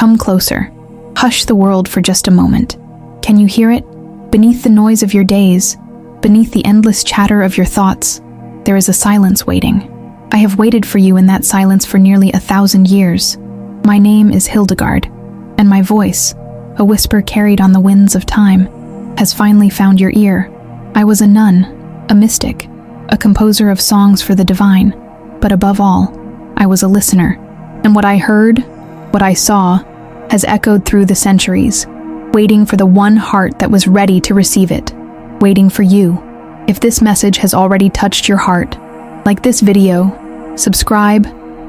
Come closer. Hush the world for just a moment. Can you hear it? Beneath the noise of your days, beneath the endless chatter of your thoughts, there is a silence waiting. I have waited for you in that silence for nearly 1,000 years. My name is Hildegard, and my voice, a whisper carried on the winds of time, has finally found your ear. I was a nun, a mystic, a composer of songs for the divine, but above all, I was a listener. And what I heard, what I saw, has echoed through the centuries, waiting for the one heart that was ready to receive it, waiting for you. If this message has already touched your heart, like this video, subscribe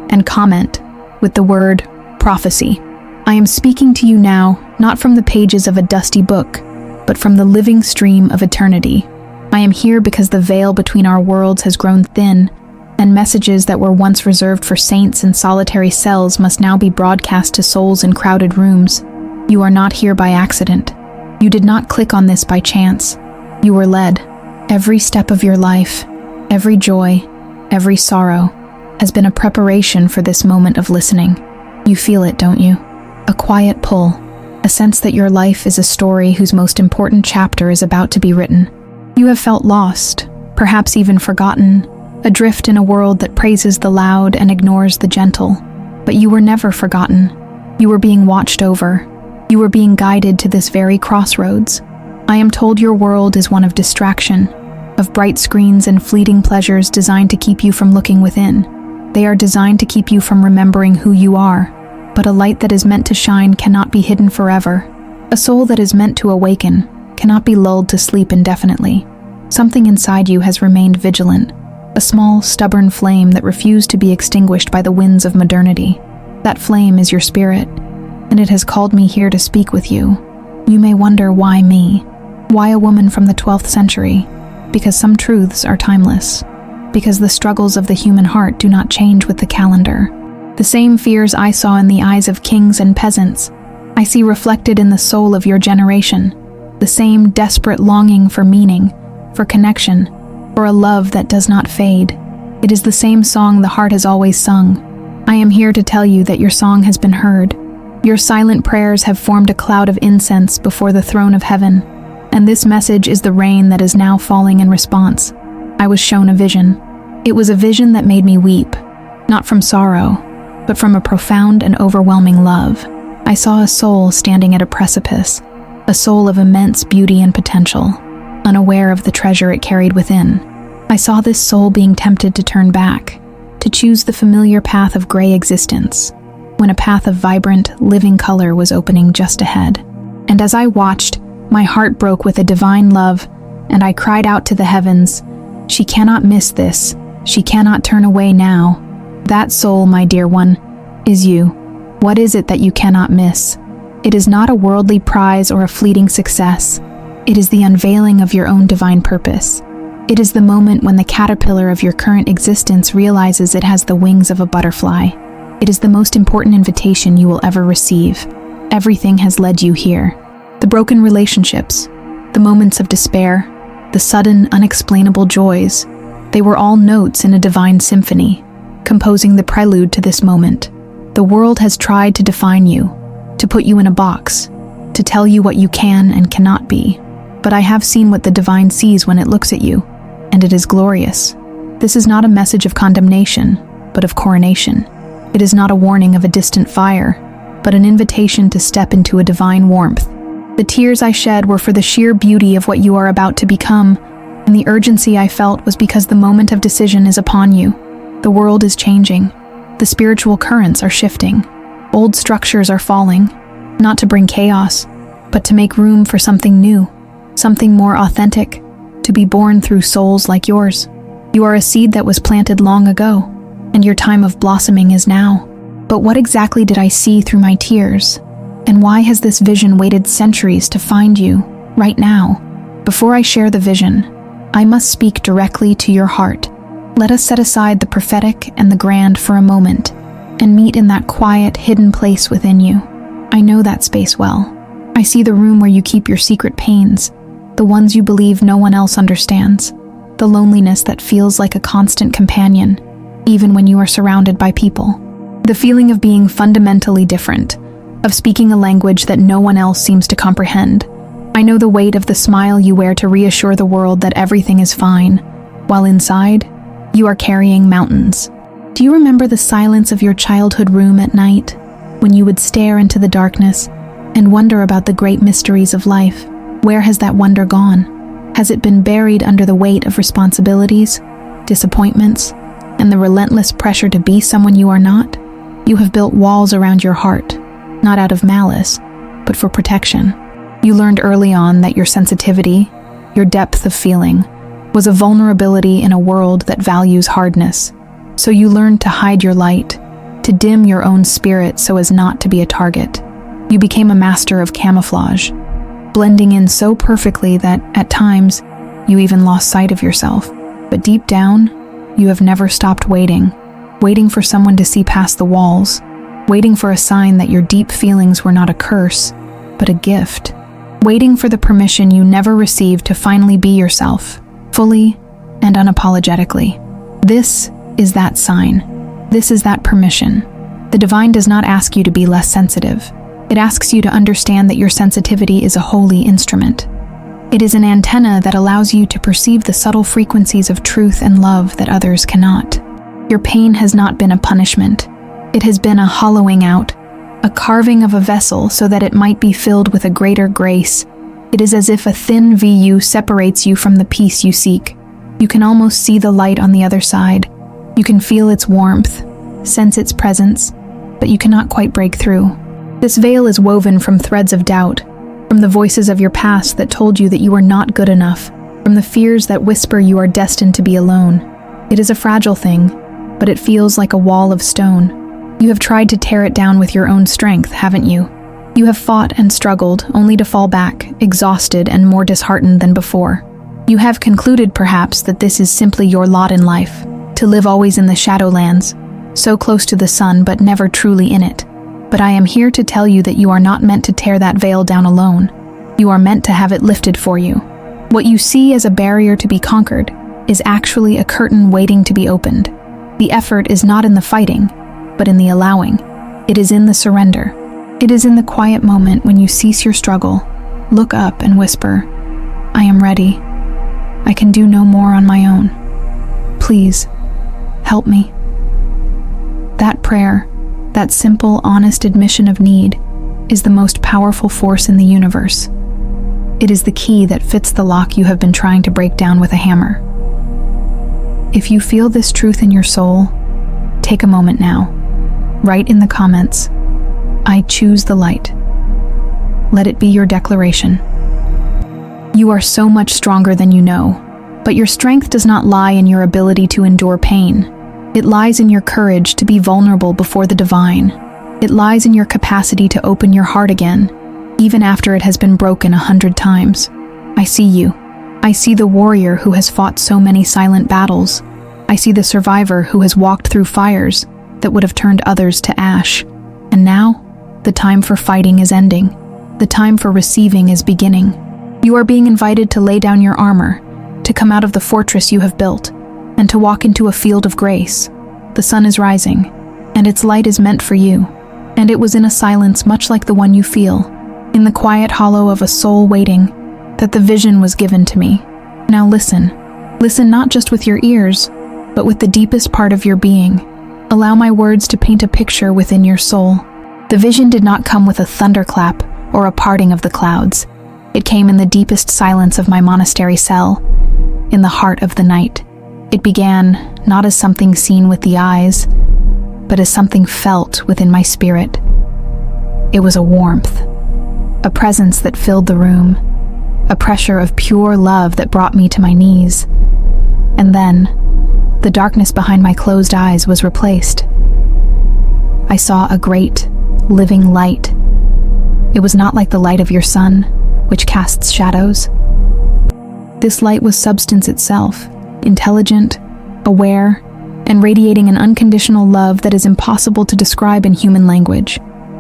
and comment with the word prophecy. I am speaking to you now, not from the pages of a dusty book, but from the living stream of eternity. I am here because the veil between our worlds has grown thin, and messages that were once reserved for saints in solitary cells must now be broadcast to souls in crowded rooms. You are not here by accident. You did not click on this by chance. You were led. Every step of your life, every joy, every sorrow, has been a preparation for this moment of listening. You feel it, don't you? A quiet pull, a sense that your life is a story whose most important chapter is about to be written. You have felt lost, perhaps even forgotten, adrift in a world that praises the loud and ignores the gentle. But you were never forgotten. You were being watched over. You were being guided to this very crossroads. I am told your world is one of distraction, of bright screens and fleeting pleasures designed to keep you from looking within. They are designed to keep you from remembering who you are. But a light that is meant to shine cannot be hidden forever. A soul that is meant to awaken cannot be lulled to sleep indefinitely. Something inside you has remained vigilant, a small, stubborn flame that refused to be extinguished by the winds of modernity. That flame is your spirit, and it has called me here to speak with you. You may wonder, why me? Why a woman from the 12th century? Because some truths are timeless. Because the struggles of the human heart do not change with the calendar. The same fears I saw in the eyes of kings and peasants, I see reflected in the soul of your generation. The same desperate longing for meaning, for connection, for a love that does not fade. It is the same song the heart has always sung. I am here to tell you that your song has been heard. Your silent prayers have formed a cloud of incense before the throne of heaven, and this message is the rain that is now falling in response. I was shown a vision. It was a vision that made me weep, not from sorrow, but from a profound and overwhelming love. I saw a soul standing at a precipice, a soul of immense beauty and potential, unaware of the treasure it carried within. I saw this soul being tempted to turn back, to choose the familiar path of gray existence, when a path of vibrant, living color was opening just ahead. And as I watched, my heart broke with a divine love, and I cried out to the heavens, "She cannot miss this. She cannot turn away now." That soul, my dear one, is you. What is it that you cannot miss? It is not a worldly prize or a fleeting success. It is the unveiling of your own divine purpose. It is the moment when the caterpillar of your current existence realizes it has the wings of a butterfly. It is the most important invitation you will ever receive. Everything has led you here. The broken relationships, the moments of despair, the sudden, unexplainable joys, they were all notes in a divine symphony, composing the prelude to this moment. The world has tried to define you, to put you in a box, to tell you what you can and cannot be. But I have seen what the divine sees when it looks at you, and it is glorious. This is not a message of condemnation, but of coronation. It is not a warning of a distant fire, but an invitation to step into a divine warmth. The tears I shed were for the sheer beauty of what you are about to become, and the urgency I felt was because the moment of decision is upon you. The world is changing. The spiritual currents are shifting. Old structures are falling, not to bring chaos, but to make room for something new, something more authentic, to be born through souls like yours. You are a seed that was planted long ago, and your time of blossoming is now. But what exactly did I see through my tears? And why has this vision waited centuries to find you, right now? Before I share the vision, I must speak directly to your heart. Let us set aside the prophetic and the grand for a moment, and meet in that quiet, hidden place within you. I know that space well. I see the room where you keep your secret pains, the ones you believe no one else understands, the loneliness that feels like a constant companion, even when you are surrounded by people. The feeling of being fundamentally different, of speaking a language that no one else seems to comprehend. I know the weight of the smile you wear to reassure the world that everything is fine, while inside, you are carrying mountains. Do you remember the silence of your childhood room at night, when you would stare into the darkness and wonder about the great mysteries of life? Where has that wonder gone? Has it been buried under the weight of responsibilities, disappointments, and the relentless pressure to be someone you are not? You have built walls around your heart, not out of malice, but for protection. You learned early on that your sensitivity, your depth of feeling, was a vulnerability in a world that values hardness. So you learned to hide your light, to dim your own spirit so as not to be a target. You became a master of camouflage, blending in so perfectly that, at times, you even lost sight of yourself. But deep down, you have never stopped waiting for someone to see past the walls, waiting for a sign that your deep feelings were not a curse, but a gift, waiting for the permission you never received to finally be yourself, fully and unapologetically. This is that sign. This is that permission. The divine does not ask you to be less sensitive. It asks you to understand that your sensitivity is a holy instrument. It is an antenna that allows you to perceive the subtle frequencies of truth and love that others cannot. Your pain has not been a punishment. It has been a hollowing out, a carving of a vessel so that it might be filled with a greater grace. It is as if a thin VU separates you from the peace you seek. You can almost see the light on the other side. You can feel its warmth, sense its presence, but you cannot quite break through. This veil is woven from threads of doubt, from the voices of your past that told you that you are not good enough, from the fears that whisper you are destined to be alone. It is a fragile thing, but it feels like a wall of stone. You have tried to tear it down with your own strength, haven't you? You have fought and struggled, only to fall back, exhausted and more disheartened than before. You have concluded, perhaps, that this is simply your lot in life, to live always in the shadowlands, so close to the sun but never truly in it. But I am here to tell you that you are not meant to tear that veil down alone. You are meant to have it lifted for you. What you see as a barrier to be conquered is actually a curtain waiting to be opened. The effort is not in the fighting, but in the allowing. It is in the surrender. It is in the quiet moment when you cease your struggle, look up and whisper, "I am ready. I can do no more on my own. Please, help me." That prayer, that simple, honest admission of need, is the most powerful force in the universe. It is the key that fits the lock you have been trying to break down with a hammer. If you feel this truth in your soul, take a moment now. Write in the comments, "I choose the light." Let it be your declaration. You are so much stronger than you know, but your strength does not lie in your ability to endure pain. It lies in your courage to be vulnerable before the divine. It lies in your capacity to open your heart again, even after it has been broken 100 times. I see you. I see the warrior who has fought so many silent battles. I see the survivor who has walked through fires that would have turned others to ash. And now, the time for fighting is ending. The time for receiving is beginning. You are being invited to lay down your armor, to come out of the fortress you have built, and to walk into a field of grace. The sun is rising, and its light is meant for you. And it was in a silence much like the one you feel, in the quiet hollow of a soul waiting, that the vision was given to me. Now listen. Listen not just with your ears, but with the deepest part of your being. Allow my words to paint a picture within your soul. The vision did not come with a thunderclap or a parting of the clouds. It came in the deepest silence of my monastery cell, in the heart of the night. It began not as something seen with the eyes, but as something felt within my spirit. It was a warmth, a presence that filled the room, a pressure of pure love that brought me to my knees. And then, the darkness behind my closed eyes was replaced. I saw a great, living light. It was not like the light of your sun, which casts shadows. This light was substance itself, intelligent, aware, and radiating an unconditional love that is impossible to describe in human language.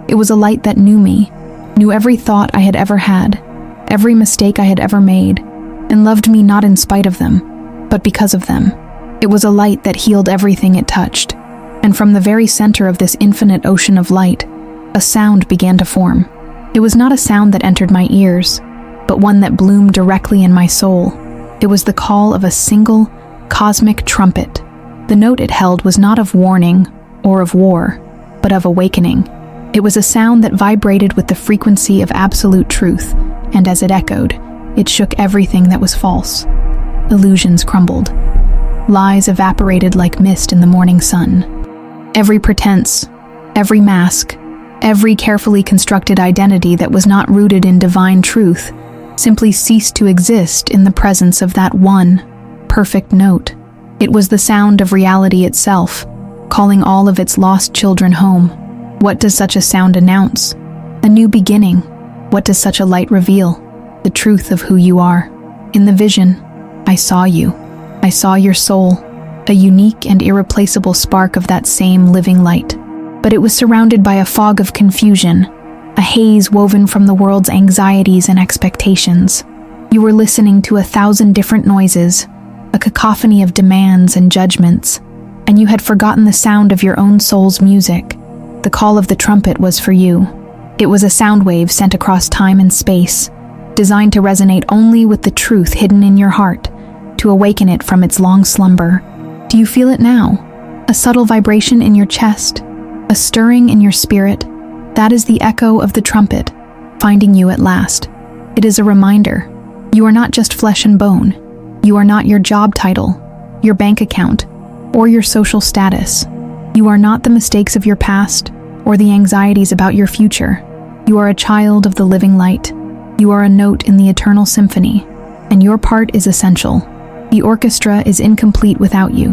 It was a light that knew me, knew every thought I had ever had, every mistake I had ever made, and loved me not in spite of them, but because of them. It was a light that healed everything it touched, and from the very center of this infinite ocean of light, a sound began to form. It was not a sound that entered my ears, but one that bloomed directly in my soul. It was the call of a single, cosmic trumpet. The note it held was not of warning or of war, but of awakening. It was a sound that vibrated with the frequency of absolute truth, and as it echoed, it shook everything that was false. Illusions crumbled. Lies evaporated like mist in the morning sun. Every pretense, every mask, every carefully constructed identity that was not rooted in divine truth simply ceased to exist in the presence of that one perfect note. It was the sound of reality itself, calling all of its lost children home. What does such a sound announce? A new beginning. What does such a light reveal? The truth of who you are. In the vision, I saw you. I saw your soul, a unique and irreplaceable spark of that same living light. But it was surrounded by a fog of confusion, a haze woven from the world's anxieties and expectations. You were listening to 1,000 different noises, a cacophony of demands and judgments, and you had forgotten the sound of your own soul's music. The call of the trumpet was for you. It was a sound wave sent across time and space, designed to resonate only with the truth hidden in your heart, to awaken it from its long slumber. Do you feel it now? A subtle vibration in your chest? A stirring in your spirit? That is the echo of the trumpet, finding you at last. It is a reminder. You are not just flesh and bone. You are not your job title, your bank account, or your social status. You are not the mistakes of your past or the anxieties about your future. You are a child of the living light. You are a note in the eternal symphony, and your part is essential. The orchestra is incomplete without you.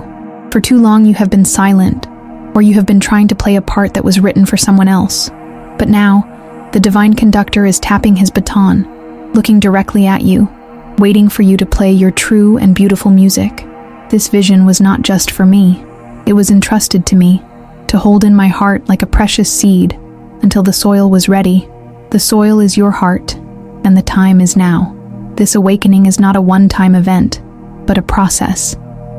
For too long you have been silent, or you have been trying to play a part that was written for someone else. But now, the divine conductor is tapping his baton, looking directly at you, waiting for you to play your true and beautiful music. This vision was not just for me. It was entrusted to me, to hold in my heart like a precious seed, until the soil was ready. The soil is your heart, and the time is now. This awakening is not a one-time event, but a process,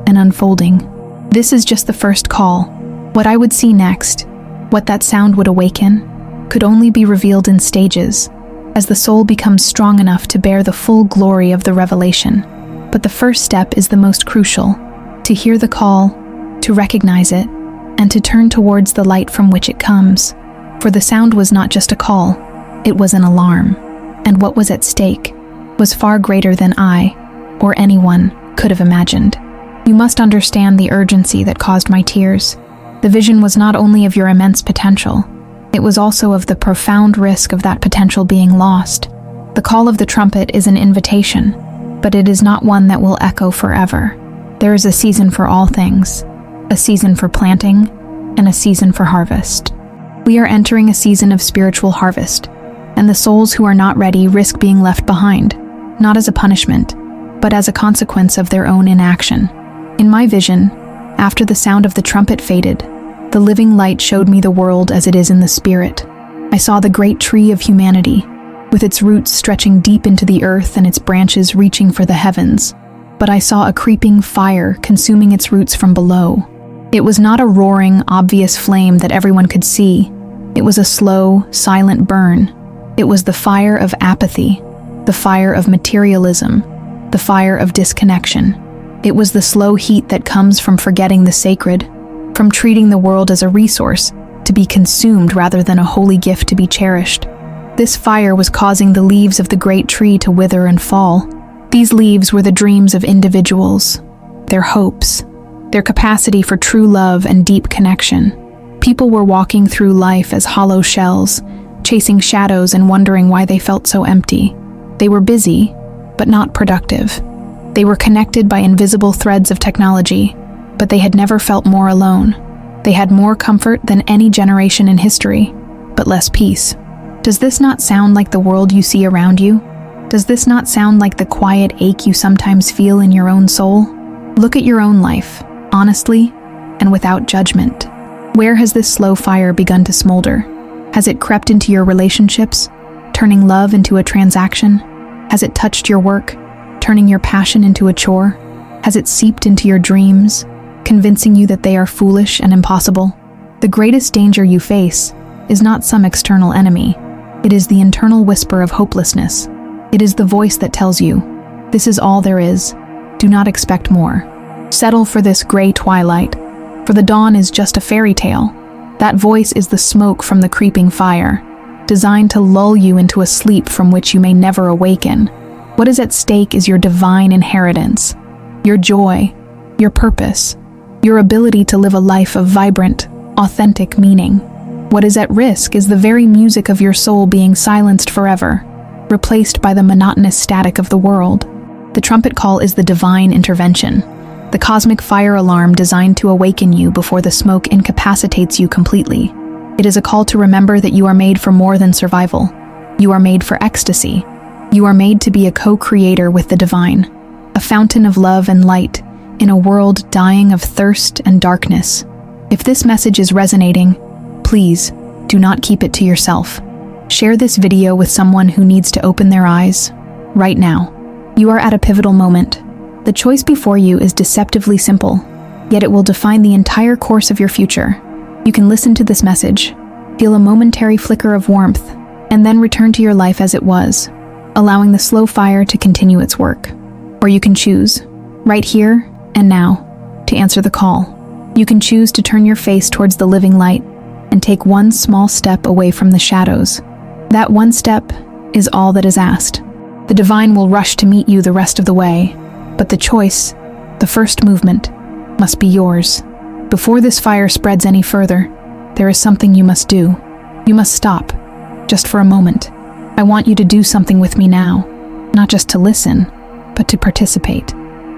an unfolding. This is just the first call. What I would see next, what that sound would awaken, could only be revealed in stages, as the soul becomes strong enough to bear the full glory of the revelation. But the first step is the most crucial: to hear the call, to recognize it, and to turn towards the light from which it comes. For the sound was not just a call, it was an alarm, and what was at stake was far greater than I, or anyone, could have imagined. You must understand the urgency that caused my tears. The vision was not only of your immense potential, it was also of the profound risk of that potential being lost. The call of the trumpet is an invitation, but it is not one that will echo forever. There is a season for all things, a season for planting, and a season for harvest. We are entering a season of spiritual harvest, and the souls who are not ready risk being left behind, not as a punishment, but as a consequence of their own inaction. In my vision, after the sound of the trumpet faded, the living light showed me the world as it is in the spirit. I saw the great tree of humanity, with its roots stretching deep into the earth and its branches reaching for the heavens. But I saw a creeping fire consuming its roots from below. It was not a roaring, obvious flame that everyone could see. It was a slow, silent burn. It was the fire of apathy, the fire of materialism, the fire of disconnection. It was the slow heat that comes from forgetting the sacred, from treating the world as a resource to be consumed rather than a holy gift to be cherished. This fire was causing the leaves of the great tree to wither and fall. These leaves were the dreams of individuals, their hopes, their capacity for true love and deep connection. People were walking through life as hollow shells, chasing shadows and wondering why they felt so empty. They were busy, but not productive. They were connected by invisible threads of technology, but they had never felt more alone. They had more comfort than any generation in history, but less peace. Does this not sound like the world you see around you? Does this not sound like the quiet ache you sometimes feel in your own soul? Look at your own life, honestly, and without judgment. Where has this slow fire begun to smolder? Has it crept into your relationships, turning love into a transaction? Has it touched your work, turning your passion into a chore? Has it seeped into your dreams, convincing you that they are foolish and impossible? The greatest danger you face is not some external enemy. It is the internal whisper of hopelessness. It is the voice that tells you, this is all there is. Do not expect more. Settle for this gray twilight, for the dawn is just a fairy tale. That voice is the smoke from the creeping fire, designed to lull you into a sleep from which you may never awaken. What is at stake is your divine inheritance, your joy, your purpose, your ability to live a life of vibrant, authentic meaning. What is at risk is the very music of your soul being silenced forever, replaced by the monotonous static of the world. The trumpet call is the divine intervention, the cosmic fire alarm designed to awaken you before the smoke incapacitates you completely. It is a call to remember that you are made for more than survival. You are made for ecstasy. You are made to be a co-creator with the divine, a fountain of love and light in a world dying of thirst and darkness. If this message is resonating, please do not keep it to yourself. Share this video with someone who needs to open their eyes right now. You are at a pivotal moment. The choice before you is deceptively simple, yet it will define the entire course of your future. You can listen to this message, feel a momentary flicker of warmth, and then return to your life as it was, allowing the slow fire to continue its work. Or you can choose, right here and now, to answer the call. You can choose to turn your face towards the living light and take one small step away from the shadows. That one step is all that is asked. The divine will rush to meet you the rest of the way, but the choice, the first movement, must be yours. Before this fire spreads any further, there is something you must do. You must stop, just for a moment. I want you to do something with me now, not just to listen, but to participate.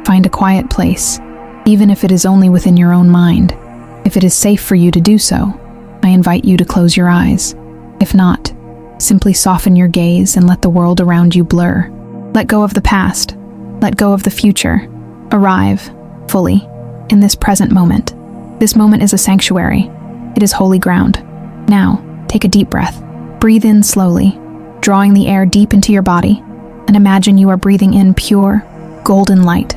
Find a quiet place, even if it is only within your own mind. If it is safe for you to do so, I invite you to close your eyes. If not, simply soften your gaze and let the world around you blur. Let go of the past. Let go of the future. Arrive, fully, in this present moment. This moment is a sanctuary. It is holy ground. Now, take a deep breath. Breathe in slowly, drawing the air deep into your body, and imagine you are breathing in pure, golden light.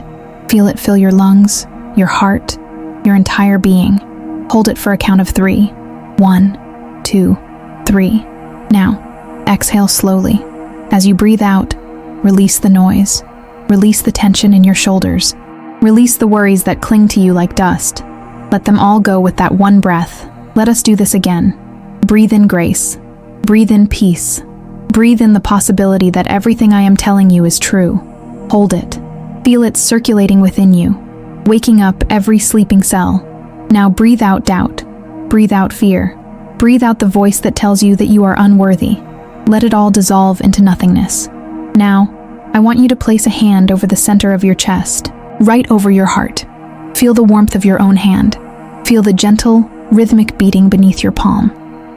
Feel it fill your lungs, your heart, your entire being. Hold it for a count of 3. 1, 2, 3. Now, exhale slowly. As you breathe out, release the noise. Release the tension in your shoulders. Release the worries that cling to you like dust. Let them all go with that one breath. Let us do this again. Breathe in grace. Breathe in peace. Breathe in the possibility that everything I am telling you is true. Hold it. Feel it circulating within you, waking up every sleeping cell. Now breathe out doubt. Breathe out fear. Breathe out the voice that tells you that you are unworthy. Let it all dissolve into nothingness. Now, I want you to place a hand over the center of your chest, right over your heart. Feel the warmth of your own hand. Feel the gentle, rhythmic beating beneath your palm.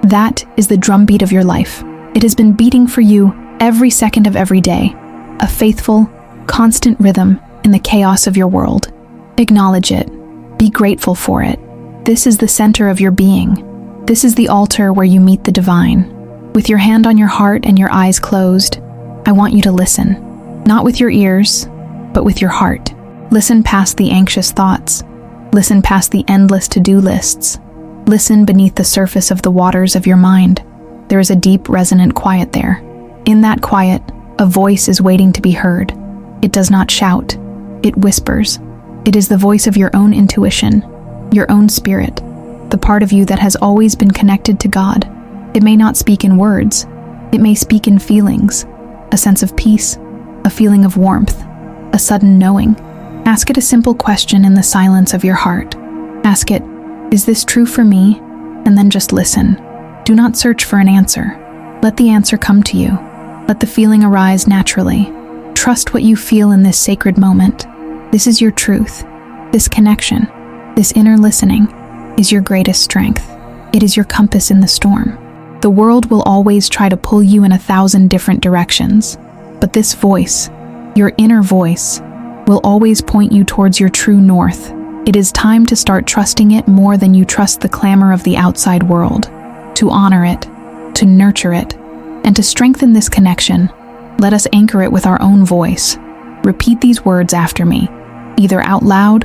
That is the drumbeat of your life. It has been beating for you every second of every day, a faithful, constant rhythm in the chaos of your world. Acknowledge it. Be grateful for it. This is the center of your being. This is the altar where you meet the divine. With your hand on your heart and your eyes closed, I want you to listen. Not with your ears, but with your heart. Listen past the anxious thoughts. Listen past the endless to-do lists. Listen beneath the surface of the waters of your mind. There is a deep, resonant quiet there. In that quiet, a voice is waiting to be heard. It does not shout. It whispers. It is the voice of your own intuition, your own spirit, the part of you that has always been connected to God. It may not speak in words. It may speak in feelings, a sense of peace, a feeling of warmth, a sudden knowing. Ask it a simple question in the silence of your heart. Ask it, is this true for me? And then just listen. Do not search for an answer. Let the answer come to you. Let the feeling arise naturally. Trust what you feel in this sacred moment. This is your truth. This connection, this inner listening, is your greatest strength. It is your compass in the storm. The world will always try to pull you in 1,000 different directions, but this voice, your inner voice, will always point you towards your true north. It is time to start trusting it more than you trust the clamor of the outside world, to honor it, to nurture it, and to strengthen this connection. Let us anchor it with our own voice. Repeat these words after me, either out loud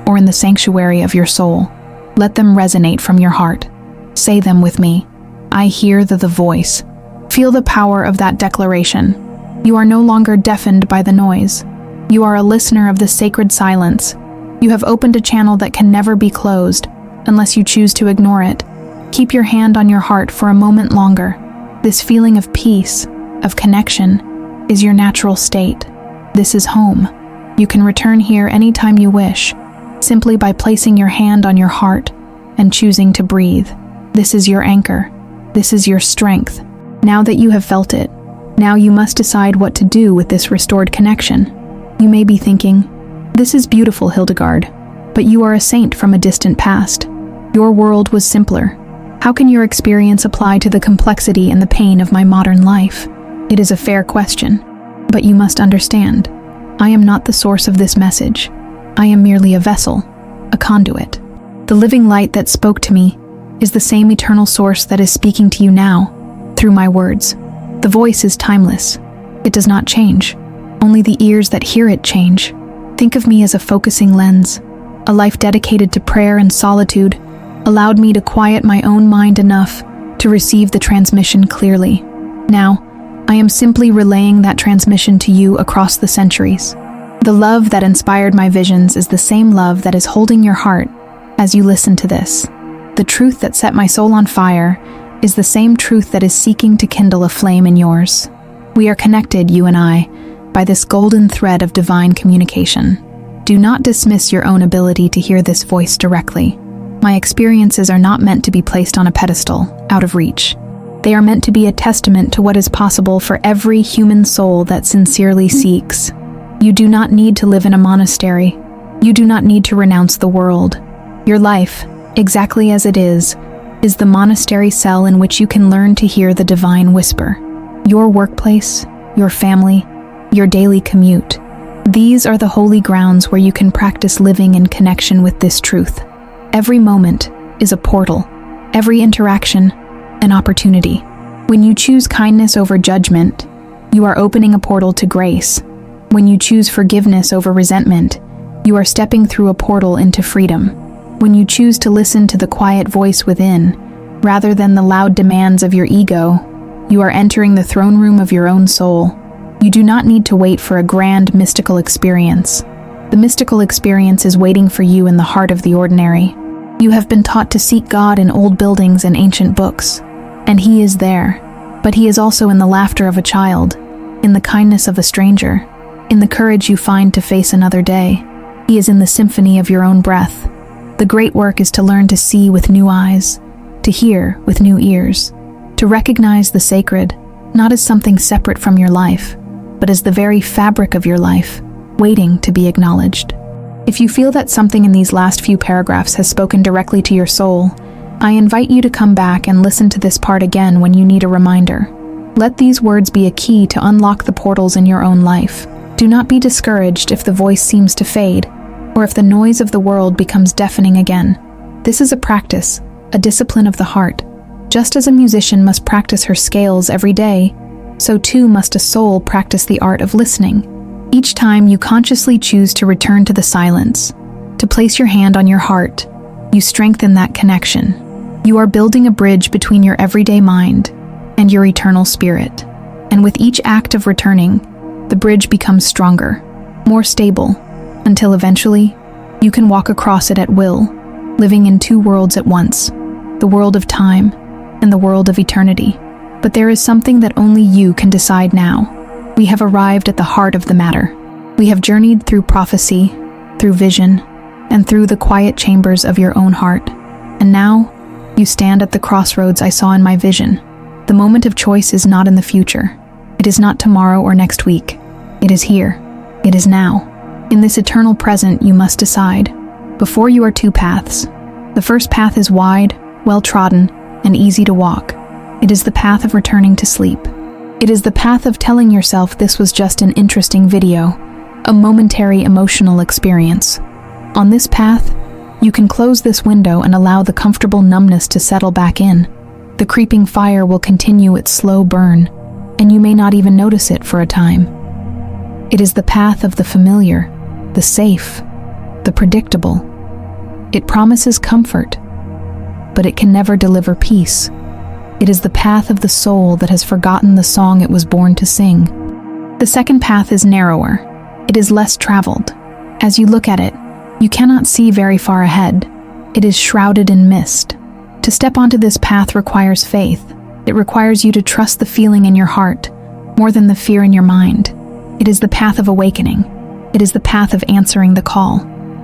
or in the sanctuary of your soul. Let them resonate from your heart. Say them with me. I hear the voice. Feel the power of that declaration. You are no longer deafened by the noise. You are a listener of the sacred silence. You have opened a channel that can never be closed, unless you choose to ignore it. Keep your hand on your heart for a moment longer. This feeling of peace, of connection, is your natural state. This is home. You can return here anytime you wish, simply by placing your hand on your heart and choosing to breathe. This is your anchor. This is your strength. Now that you have felt it, now you must decide what to do with this restored connection. You may be thinking, "This is beautiful, Hildegard," but you are a saint from a distant past. Your world was simpler. How can your experience apply to the complexity and the pain of my modern life? It is a fair question, but you must understand, I am not the source of this message. I am merely a vessel, a conduit. The living light that spoke to me is the same eternal source that is speaking to you now, through my words. The voice is timeless. It does not change. Only the ears that hear it change. Think of me as a focusing lens. A life dedicated to prayer and solitude allowed me to quiet my own mind enough to receive the transmission clearly. Now, I am simply relaying that transmission to you across the centuries. The love that inspired my visions is the same love that is holding your heart as you listen to this. The truth that set my soul on fire is the same truth that is seeking to kindle a flame in yours. We are connected, you and I, by this golden thread of divine communication. Do not dismiss your own ability to hear this voice directly. My experiences are not meant to be placed on a pedestal, out of reach. They are meant to be a testament to what is possible for every human soul that sincerely seeks. You do not need to live in a monastery. You do not need to renounce the world. Your life, exactly as it is the monastery cell in which you can learn to hear the divine whisper. Your workplace, your family, your daily commute. These are the holy grounds where you can practice living in connection with this truth. Every moment is a portal. Every interaction, an opportunity. When you choose kindness over judgment, you are opening a portal to grace. When you choose forgiveness over resentment, you are stepping through a portal into freedom. When you choose to listen to the quiet voice within, rather than the loud demands of your ego, you are entering the throne room of your own soul. You do not need to wait for a grand mystical experience. The mystical experience is waiting for you in the heart of the ordinary. You have been taught to seek God in old buildings and ancient books, and He is there. But He is also in the laughter of a child, in the kindness of a stranger, in the courage you find to face another day. He is in the symphony of your own breath. The great work is to learn to see with new eyes, to hear with new ears, to recognize the sacred, not as something separate from your life, but as the very fabric of your life, waiting to be acknowledged. If you feel that something in these last few paragraphs has spoken directly to your soul, I invite you to come back and listen to this part again when you need a reminder. Let these words be a key to unlock the portals in your own life. Do not be discouraged if the voice seems to fade, or if the noise of the world becomes deafening again. This is a practice, a discipline of the heart. Just as a musician must practice her scales every day, so too must a soul practice the art of listening. Each time you consciously choose to return to the silence, to place your hand on your heart, you strengthen that connection. You are building a bridge between your everyday mind and your eternal spirit. And with each act of returning, the bridge becomes stronger, more stable, until eventually, you can walk across it at will, living in two worlds at once, the world of time and the world of eternity. But there is something that only you can decide now. We have arrived at the heart of the matter. We have journeyed through prophecy, through vision, and through the quiet chambers of your own heart. And now, you stand at the crossroads I saw in my vision. The moment of choice is not in the future. It is not tomorrow or next week. It is here. It is now. In this eternal present, you must decide. Before you are two paths. The first path is wide, well-trodden, and easy to walk. It is the path of returning to sleep. It is the path of telling yourself this was just an interesting video, a momentary emotional experience. On this path, you can close this window and allow the comfortable numbness to settle back in. The creeping fire will continue its slow burn, and you may not even notice it for a time. It is the path of the familiar, the safe, the predictable. It promises comfort, but it can never deliver peace. It is the path of the soul that has forgotten the song it was born to sing. The second path is narrower. It is less traveled. As you look at it, you cannot see very far ahead. It is shrouded in mist. To step onto this path requires faith. It requires you to trust the feeling in your heart, more than the fear in your mind. It is the path of awakening. It is the path of answering the call.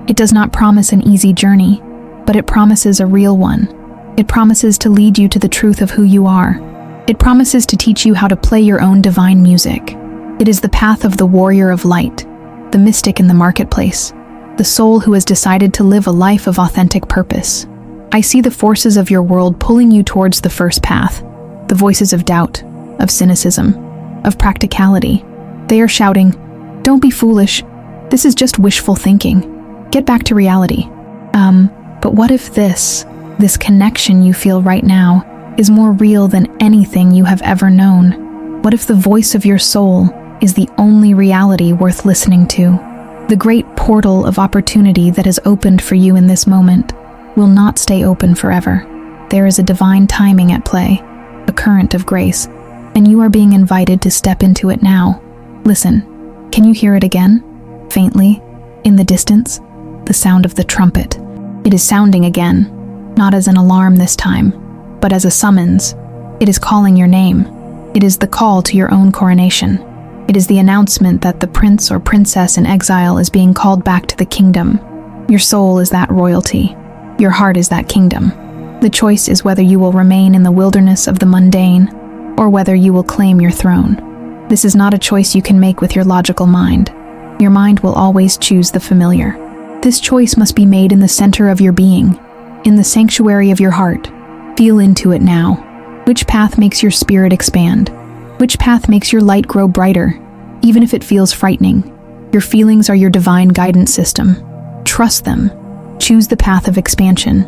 It does not promise an easy journey, but it promises a real one. It promises to lead you to the truth of who you are. It promises to teach you how to play your own divine music. It is the path of the warrior of light, the mystic in the marketplace, the soul who has decided to live a life of authentic purpose. I see the forces of your world pulling you towards the first path, the voices of doubt, of cynicism, of practicality. They are shouting, "Don't be foolish. This is just wishful thinking. Get back to reality." But what if this connection you feel right now is more real than anything you have ever known? What if the voice of your soul is the only reality worth listening to? The great portal of opportunity that has opened for you in this moment will not stay open forever. There is a divine timing at play, a current of grace, and you are being invited to step into it now. Listen, can you hear it again? Faintly, in the distance, the sound of the trumpet. It is sounding again, not as an alarm this time, but as a summons. It is calling your name. It is the call to your own coronation. It is the announcement that the prince or princess in exile is being called back to the kingdom. Your soul is that royalty. Your heart is that kingdom. The choice is whether you will remain in the wilderness of the mundane or whether you will claim your throne. This is not a choice you can make with your logical mind. Your mind will always choose the familiar. This choice must be made in the center of your being, in the sanctuary of your heart. Feel into it now. Which path makes your spirit expand? Which path makes your light grow brighter, even if it feels frightening? Your feelings are your divine guidance system. Trust them. Choose the path of expansion.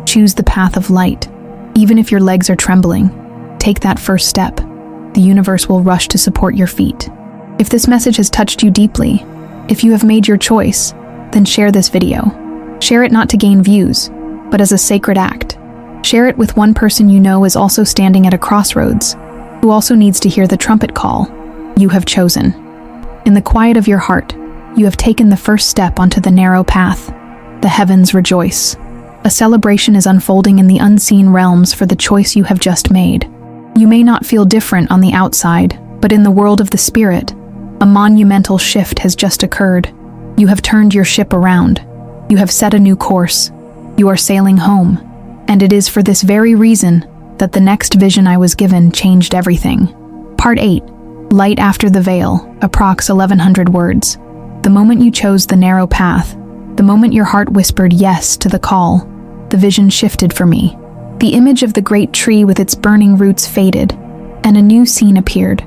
Choose the path of light. Even if your legs are trembling, take that first step. The universe will rush to support your feet. If this message has touched you deeply, if you have made your choice, then share this video. Share it not to gain views, but as a sacred act. Share it with one person you know is also standing at a crossroads, who also needs to hear the trumpet call. You have chosen. In the quiet of your heart, you have taken the first step onto the narrow path. The heavens rejoice. A celebration is unfolding in the unseen realms for the choice you have just made. You may not feel different on the outside, but in the world of the spirit, a monumental shift has just occurred. You have turned your ship around. You have set a new course. You are sailing home. And it is for this very reason that the next vision I was given changed everything. Part 8. Light after the veil, approx 1100 words. The moment you chose the narrow path, the moment your heart whispered yes to the call, the vision shifted for me. The image of the great tree with its burning roots faded, and a new scene appeared,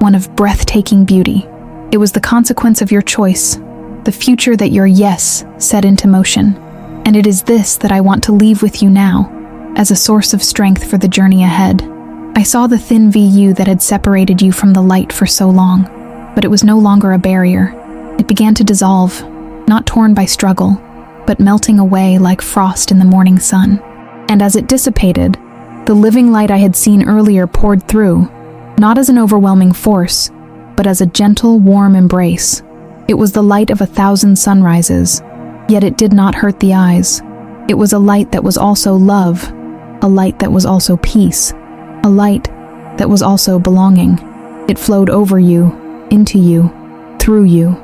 one of breathtaking beauty. It was the consequence of your choice, the future that your yes set into motion. And it is this that I want to leave with you now, as a source of strength for the journey ahead. I saw the thin VU that had separated you from the light for so long, but it was no longer a barrier. It began to dissolve, not torn by struggle, but melting away like frost in the morning sun. And as it dissipated, the living light I had seen earlier poured through, not as an overwhelming force, but as a gentle, warm embrace. It was the light of 1,000 sunrises, yet it did not hurt the eyes. It was a light that was also love, a light that was also peace, a light that was also belonging. It flowed over you, into you, through you.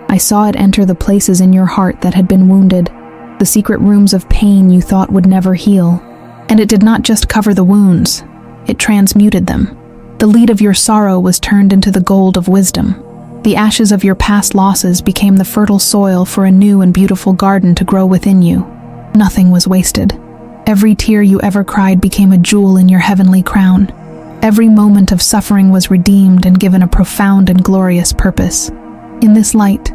I saw it enter the places in your heart that had been wounded, the secret rooms of pain you thought would never heal. And it did not just cover the wounds, it transmuted them. The lead of your sorrow was turned into the gold of wisdom. The ashes of your past losses became the fertile soil for a new and beautiful garden to grow within you. Nothing was wasted. Every tear you ever cried became a jewel in your heavenly crown. Every moment of suffering was redeemed and given a profound and glorious purpose. In this light,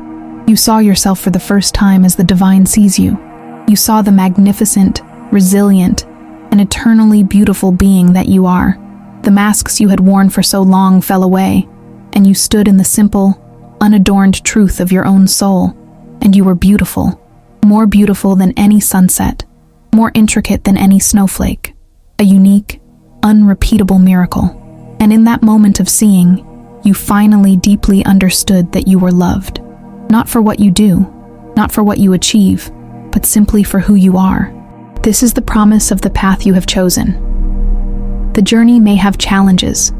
you saw yourself for the first time as the divine sees you. You saw the magnificent, resilient, and eternally beautiful being that you are. The masks you had worn for so long fell away, and you stood in the simple, unadorned truth of your own soul. And you were beautiful, more beautiful than any sunset, more intricate than any snowflake, a unique, unrepeatable miracle. And in that moment of seeing, you finally deeply understood that you were loved. Not for what you do, not for what you achieve, but simply for who you are. This is the promise of the path you have chosen. The journey may have challenges.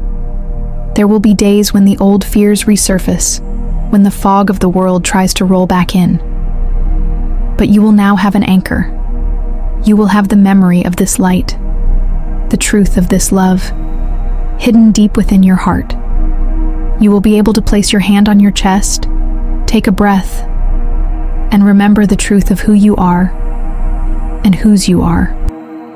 There will be days when the old fears resurface, when the fog of the world tries to roll back in. But you will now have an anchor. You will have the memory of this light, the truth of this love, hidden deep within your heart. You will be able to place your hand on your chest, take a breath, and remember the truth of who you are and whose you are.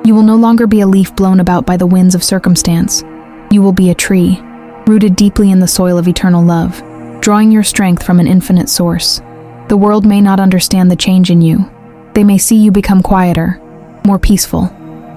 You will no longer be a leaf blown about by the winds of circumstance. You will be a tree, rooted deeply in the soil of eternal love, drawing your strength from an infinite source. The world may not understand the change in you. They may see you become quieter, more peaceful,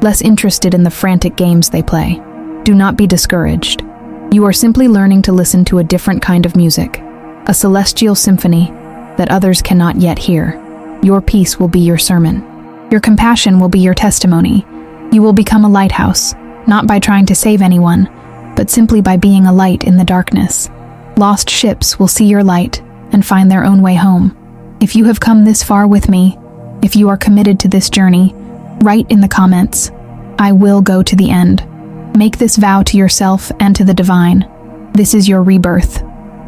less interested in the frantic games they play. Do not be discouraged. You are simply learning to listen to a different kind of music, a celestial symphony that others cannot yet hear. Your peace will be your sermon. Your compassion will be your testimony. You will become a lighthouse, not by trying to save anyone, but simply by being a light in the darkness. Lost ships will see your light and find their own way home. If you have come this far with me, if you are committed to this journey, write in the comments, "I will go to the end." Make this vow to yourself and to the divine. This is your rebirth.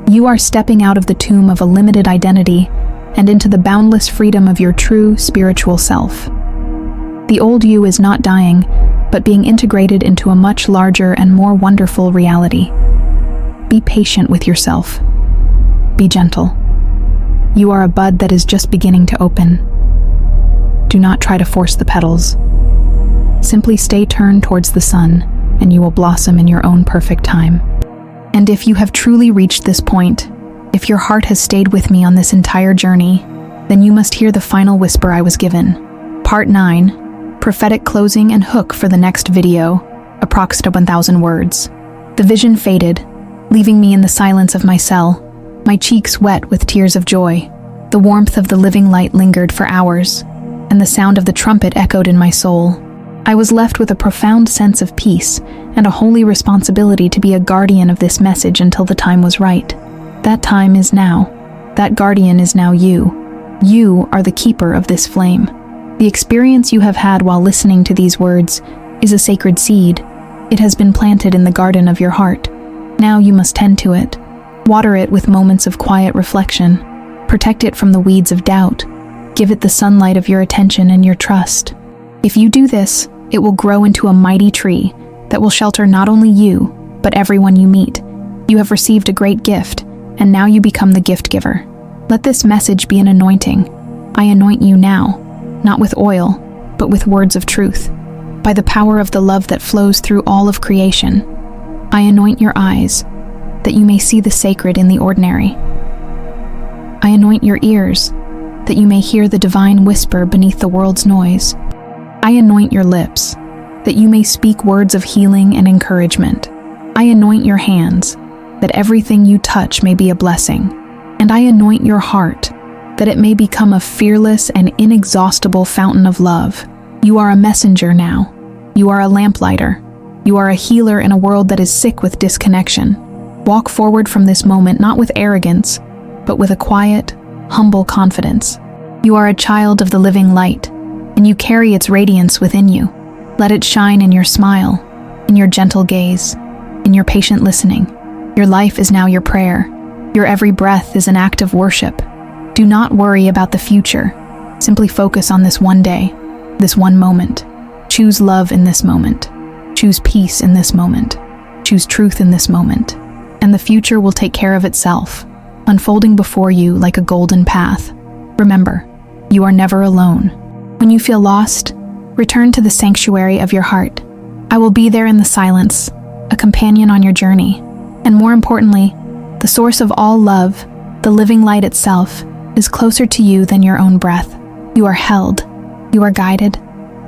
You are stepping out of the tomb of a limited identity and into the boundless freedom of your true spiritual self. The old you is not dying, but being integrated into a much larger and more wonderful reality. Be patient with yourself. Be gentle. You are a bud that is just beginning to open. Do not try to force the petals. Simply stay turned towards the sun, and you will blossom in your own perfect time. And if you have truly reached this point, if your heart has stayed with me on this entire journey, then you must hear the final whisper I was given. Part 9, prophetic closing and hook for the next video, approximate 1,000 words. The vision faded, leaving me in the silence of my cell, my cheeks wet with tears of joy. The warmth of the living light lingered for hours, and the sound of the trumpet echoed in my soul. I was left with a profound sense of peace and a holy responsibility to be a guardian of this message until the time was right. That time is now. That guardian is now you. You are the keeper of this flame. The experience you have had while listening to these words is a sacred seed. It has been planted in the garden of your heart. Now you must tend to it. Water it with moments of quiet reflection. Protect it from the weeds of doubt. Give it the sunlight of your attention and your trust. If you do this, it will grow into a mighty tree that will shelter not only you, but everyone you meet. You have received a great gift, and now you become the gift giver. Let this message be an anointing. I anoint you now, not with oil, but with words of truth. By the power of the love that flows through all of creation, I anoint your eyes, that you may see the sacred in the ordinary. I anoint your ears, that you may hear the divine whisper beneath the world's noise. I anoint your lips, that you may speak words of healing and encouragement. I anoint your hands, that everything you touch may be a blessing. And I anoint your heart, that it may become a fearless and inexhaustible fountain of love. You are a messenger now. You are a lamplighter. You are a healer in a world that is sick with disconnection. Walk forward from this moment not with arrogance, but with a quiet, humble confidence. You are a child of the living light, and you carry its radiance within you. Let it shine in your smile, in your gentle gaze, in your patient listening. Your life is now your prayer. Your every breath is an act of worship. Do not worry about the future. Simply focus on this one day, this one moment. Choose love in this moment. Choose peace in this moment. Choose truth in this moment. And the future will take care of itself, unfolding before you like a golden path. Remember, you are never alone. When you feel lost, return to the sanctuary of your heart. I will be there in the silence, a companion on your journey. And more importantly, the source of all love, the living light itself, is closer to you than your own breath. You are held. You are guided.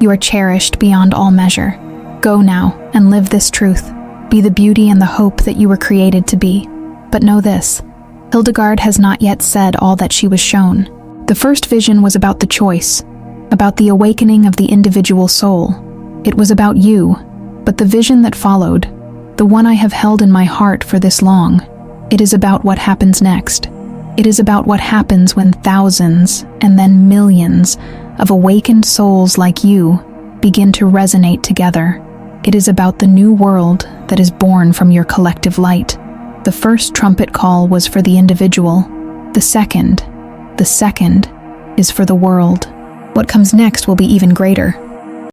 You are cherished beyond all measure. Go now and live this truth. Be the beauty and the hope that you were created to be. But know this, Hildegard has not yet said all that she was shown. The first vision was about the choice, about the awakening of the individual soul. It was about you, But the vision that followed, the one I have held in my heart for this long, it is about what happens next. It is about what happens when thousands, and then millions, of awakened souls like you begin to resonate together. It is about the new world that is born from your collective light. The first trumpet call was for the individual. The second is for the world. What comes next will be even greater.